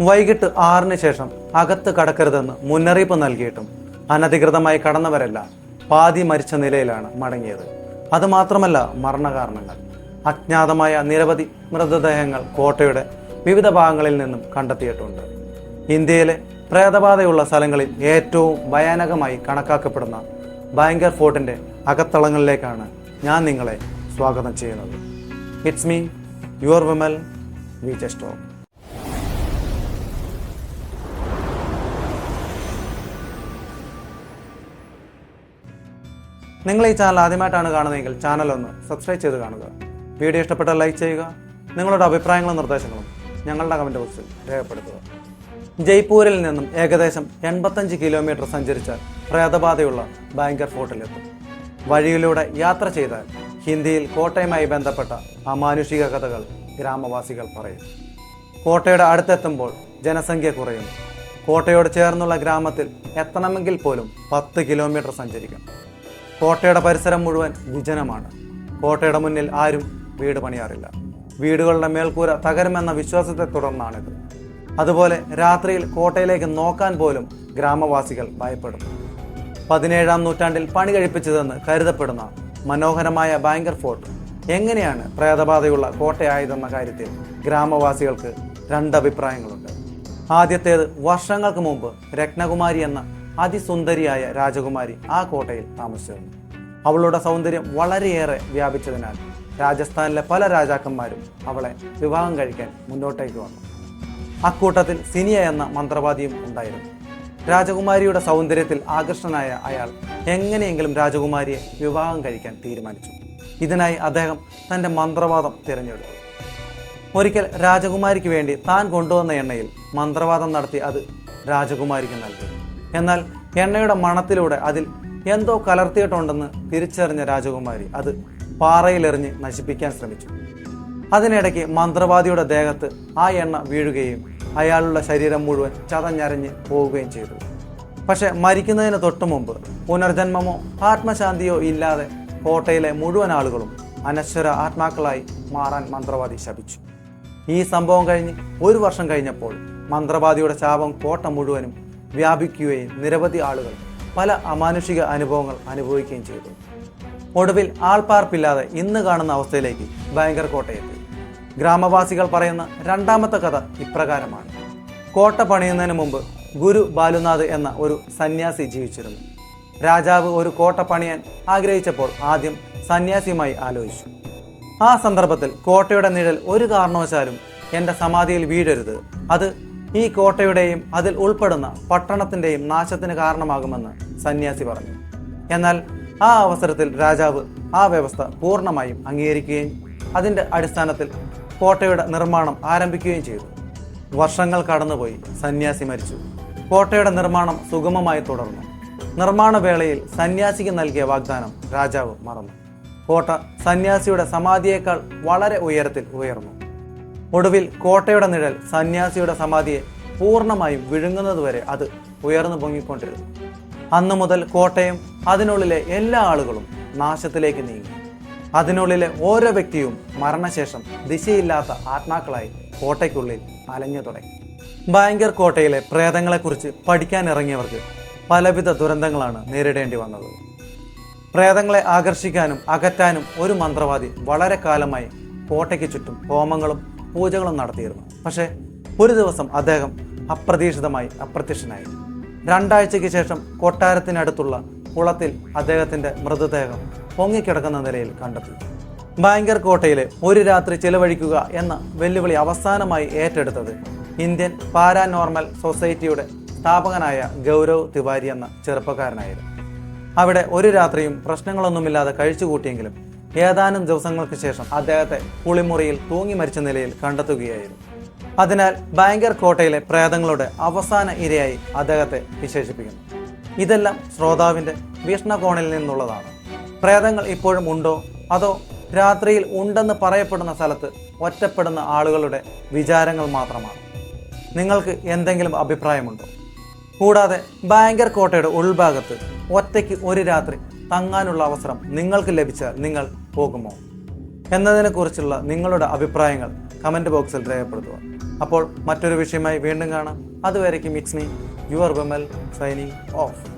വൈകിട്ട് 6-ന് ശേഷം അകത്ത് കടക്കരുതെന്ന് മുന്നറിയിപ്പ് നൽകിയിട്ടും അനധികൃതമായി കടന്നവരെല്ലാം പാതി മരിച്ച നിലയിലാണ് മടങ്ങിയത്. അതുമാത്രമല്ല, മരണകാരണങ്ങൾ അജ്ഞാതമായ നിരവധി മൃതദേഹങ്ങൾ കോട്ടയുടെ വിവിധ ഭാഗങ്ങളിൽ നിന്നും കണ്ടെത്തിയിട്ടുണ്ട്. ഇന്ത്യയിലെ പ്രേതബാധയുള്ള സ്ഥലങ്ങളിൽ ഏറ്റവും ഭയാനകമായി കണക്കാക്കപ്പെടുന്ന ബാങ്കർ ഫോർട്ടിൻ്റെ അകത്തളങ്ങളിലേക്കാണ് ഞാൻ നിങ്ങളെ സ്വാഗതം ചെയ്യുന്നത്. It's me, your Vimal, we just talk. നിങ്ങൾ ഈ ചാനൽ ആദ്യമായിട്ടാണ് കാണുന്നതെങ്കിൽ ചാനൽ ഒന്ന് സബ്സ്ക്രൈബ് ചെയ്ത് കാണുക. വീഡിയോ ഇഷ്ടപ്പെട്ടാൽ ലൈക്ക് ചെയ്യുക. നിങ്ങളുടെ അഭിപ്രായങ്ങളും നിർദ്ദേശങ്ങളും ഞങ്ങളുടെ കമൻറ്റ് ബോക്സിൽ രേഖപ്പെടുത്തുക. ജയ്പൂരിൽ നിന്നും ഏകദേശം 85 കിലോമീറ്റർ സഞ്ചരിച്ചാൽ പ്രേതബാധയുള്ള ബാങ്കർ ഫോർട്ടിലെത്തും. വഴിയിലൂടെ യാത്ര ചെയ്താൽ ഹിന്ദിയിൽ കോട്ടയുമായി ബന്ധപ്പെട്ട അമാനുഷിക കഥകൾ ഗ്രാമവാസികൾ പറയും. കോട്ടയുടെ അടുത്തെത്തുമ്പോൾ ജനസംഖ്യ കുറയും. കോട്ടയോട് ചേർന്നുള്ള ഗ്രാമത്തിൽ എത്തണമെങ്കിൽ പോലും 10 കിലോമീറ്റർ സഞ്ചരിക്കണം. കോട്ടയുടെ പരിസരം മുഴുവൻ വിജനമാണ്. കോട്ടയുടെ മുന്നിൽ ആരും വീട് പണിയാറില്ല. വീടുകളുടെ മേൽക്കൂര തകരുമെന്ന വിശ്വാസത്തെ തുടർന്നാണിത്. അതുപോലെ രാത്രിയിൽ കോട്ടയിലേക്ക് നോക്കാൻ പോലും ഗ്രാമവാസികൾ ഭയപ്പെടും. 17-ാം നൂറ്റാണ്ടിൽ പണി കഴിപ്പിച്ചതെന്ന് കരുതപ്പെടുന്ന മനോഹരമായ ബാങ്കർ ഫോർട്ട് എങ്ങനെയാണ് പ്രേതബാധയുള്ള കോട്ടയായതെന്ന കാര്യത്തിൽ ഗ്രാമവാസികൾക്ക് 2 അഭിപ്രായങ്ങളുണ്ട്. ആദ്യത്തേത്, വർഷങ്ങൾക്ക് മുമ്പ് രത്നകുമാരി എന്ന അതിസുന്ദരിയായ രാജകുമാരി ആ കോട്ടയിൽ താമസിച്ചിരുന്നു. അവളുടെ സൗന്ദര്യം വളരെയേറെ വ്യാപിച്ചതിനാൽ രാജസ്ഥാനിലെ പല രാജാക്കന്മാരും അവളെ വിവാഹം കഴിക്കാൻ മുന്നോട്ടേക്ക് വന്നു. അക്കൂട്ടത്തിൽ സിനിയ എന്ന മന്ത്രവാദിയും ഉണ്ടായിരുന്നു. രാജകുമാരിയുടെ സൗന്ദര്യത്തിൽ ആകർഷനായ അയാൾ എങ്ങനെയെങ്കിലും രാജകുമാരിയെ വിവാഹം കഴിക്കാൻ തീരുമാനിച്ചു. ഇതിനായി അദ്ദേഹം തൻ്റെ മന്ത്രവാദം തിരഞ്ഞെടുത്തു. ഒരിക്കൽ രാജകുമാരിക്ക് വേണ്ടി താൻ കൊണ്ടുവന്ന എണ്ണയിൽ മന്ത്രവാദം നടത്തി അത് രാജകുമാരിക്ക് നൽകി. എന്നാൽ എണ്ണയുടെ മണത്തിലൂടെ അതിൽ എന്തോ കലർത്തിയിട്ടുണ്ടെന്ന് തിരിച്ചറിഞ്ഞ രാജകുമാരി അത് പാറയിലെറിഞ്ഞ് നശിപ്പിക്കാൻ ശ്രമിച്ചു. അതിനിടയ്ക്ക് മന്ത്രവാദിയുടെ ദേഹത്ത് ആ എണ്ണ വീഴുകയും അയാളുടെ ശരീരം മുഴുവൻ ചതഞ്ഞരഞ്ഞ് പോവുകയും ചെയ്തു. പക്ഷെ മരിക്കുന്നതിന് തൊട്ടു മുമ്പ് പുനർജന്മമോ ആത്മശാന്തിയോ ഇല്ലാതെ കോട്ടയിലെ മുഴുവൻ ആളുകളും അനശ്വര ആത്മാക്കളായി മാറാൻ മന്ത്രവാദി ശപിച്ചു. ഈ സംഭവം കഴിഞ്ഞ് 1 വർഷം കഴിഞ്ഞപ്പോൾ മന്ത്രവാദിയുടെ ശാപം കോട്ട മുഴുവനും വ്യാപിക്കുകയും നിരവധി ആളുകൾ പല അമാനുഷിക അനുഭവങ്ങൾ അനുഭവിക്കുകയും ചെയ്തു. ഒടുവിൽ ആൾപ്പാർപ്പില്ലാതെ ഇന്ന് കാണുന്ന അവസ്ഥയിലേക്ക് ബാങ്കർ കോട്ടയെത്തി. ഗ്രാമവാസികൾ പറയുന്ന 2ാമത്തെ കഥ ഇപ്രകാരമാണ്. കോട്ട പണിയുന്നതിന് മുമ്പ് ഗുരു ബാലുനാഥ് എന്ന ഒരു സന്യാസി ജീവിച്ചിരുന്നു. രാജാവ് ഒരു കോട്ട പണിയാൻ ആഗ്രഹിച്ചപ്പോൾ ആദ്യം സന്യാസിയുമായി ആലോചിച്ചു. ആ സന്ദർഭത്തിൽ കോട്ടയുടെ നിഴൽ ഒരു കാരണവശാലും എൻ്റെ സമാധിയിൽ വീഴരുത്, അത് ഈ കോട്ടയുടെയും അതിൽ ഉൾപ്പെടുന്ന പട്ടണത്തിൻ്റെയും നാശത്തിന് കാരണമാകുമെന്ന് സന്യാസി പറഞ്ഞു. എന്നാൽ ആ അവസരത്തിൽ രാജാവ് ആ വ്യവസ്ഥ പൂർണ്ണമായും അംഗീകരിക്കുകയും അതിൻ്റെ അടിസ്ഥാനത്തിൽ കോട്ടയുടെ നിർമ്മാണം ആരംഭിക്കുകയും ചെയ്തു. വർഷങ്ങൾ കടന്നുപോയി. സന്യാസി മരിച്ചു. കോട്ടയുടെ നിർമ്മാണം സുഗമമായി തുടർന്നു. നിർമ്മാണ വേളയിൽ സന്യാസിക്ക് നൽകിയ വാഗ്ദാനം രാജാവ് മറന്നു. കോട്ട സന്യാസിയുടെ സമാധിയേക്കാൾ വളരെ ഉയരത്തിൽ ഉയർന്നു. ഒടുവിൽ കോട്ടയുടെ നിഴൽ സന്യാസിയുടെ സമാധിയെ പൂർണ്ണമായും വിഴുങ്ങുന്നതുവരെ അത് ഉയർന്നു പൊങ്ങിക്കൊണ്ടിരുന്നു. അന്നു മുതൽ കോട്ടയും അതിനുള്ളിലെ എല്ലാ ആളുകളും നാശത്തിലേക്ക് നീങ്ങി. അതിനുള്ളിലെ ഓരോ വ്യക്തിയും മരണശേഷം ദിശയില്ലാത്ത ആത്മാക്കളായി കോട്ടയ്ക്കുള്ളിൽ അലഞ്ഞു തുടങ്ങി. ബാങ്കർ കോട്ടയിലെ പ്രേതങ്ങളെക്കുറിച്ച് പഠിക്കാനിറങ്ങിയവർക്ക് പലവിധ ദുരന്തങ്ങളാണ് നേരിടേണ്ടി വന്നത്. പ്രേതങ്ങളെ ആകർഷിക്കാനും അകറ്റാനും ഒരു മന്ത്രവാദി വളരെ കാലമായി കോട്ടയ്ക്ക് ചുറ്റും ഹോമങ്ങളും പൂജകളും നടത്തിയിരുന്നു. പക്ഷേ ഒരു ദിവസം അദ്ദേഹം അപ്രതീക്ഷിതമായി അപ്രത്യക്ഷനായി. 2 ആഴ്ചയ്ക്ക് ശേഷം കൊട്ടാരത്തിനടുത്തുള്ള കുളത്തിൽ അദ്ദേഹത്തിൻ്റെ മൃതദേഹം പൊങ്ങിക്കിടക്കുന്ന നിലയിൽ കണ്ടെത്തി. ബാങ്കർ കോട്ടയിലെ ഒരു രാത്രി ചിലവഴിക്കുക എന്ന വെല്ലുവിളി അവസാനമായി ഏറ്റെടുത്തത് ഇന്ത്യൻ പാരാനോർമൽ സൊസൈറ്റിയുടെ സ്ഥാപകനായ ഗൗരവ് തിവാരി എന്ന ചെറുപ്പക്കാരനായിരുന്നു. അവിടെ ഒരു രാത്രിയും പ്രശ്നങ്ങളൊന്നുമില്ലാതെ കഴിച്ചുകൂട്ടിയെങ്കിലും ഏതാനും ദിവസങ്ങൾക്ക് ശേഷം അദ്ദേഹത്തെ കുളിമുറിയിൽ തൂങ്ങി മരിച്ച നിലയിൽ കണ്ടെത്തുകയായിരുന്നു. അതിനാൽ ബാങ്കർ കോട്ടയിലെ പ്രേതങ്ങളുടെ അവസാന ഇരയായി അദ്ദേഹത്തെ വിശേഷിപ്പിക്കുന്നു. ഇതെല്ലാം ശ്രോതാവിൻ്റെ വീക്ഷണകോണിൽ നിന്നുള്ളതാണ്. പ്രേതങ്ങൾ ഇപ്പോഴും ഉണ്ടോ, അതോ രാത്രിയിൽ ഉണ്ടെന്ന് പറയപ്പെടുന്ന സ്ഥലത്ത് ഒറ്റപ്പെടുന്ന ആളുകളുടെ വിചാരങ്ങൾ മാത്രമാണ്? നിങ്ങൾക്ക് എന്തെങ്കിലും അഭിപ്രായമുണ്ടോ? കൂടാതെ ബാങ്കർ കോട്ടയുടെ ഉൾഭാഗത്ത് ഒറ്റയ്ക്ക് ഒരു രാത്രി തങ്ങാനുള്ള അവസരം നിങ്ങൾക്ക് ലഭിച്ചാൽ നിങ്ങൾ പോകുമോ എന്നതിനെക്കുറിച്ചുള്ള നിങ്ങളുടെ അഭിപ്രായങ്ങൾ കമൻറ്റ് ബോക്സിൽ രേഖപ്പെടുത്തുക. അപ്പോൾ മറ്റൊരു വിഷയമായി വീണ്ടും കാണാം. അതുവരേക്കും it's me your Vimal signing off.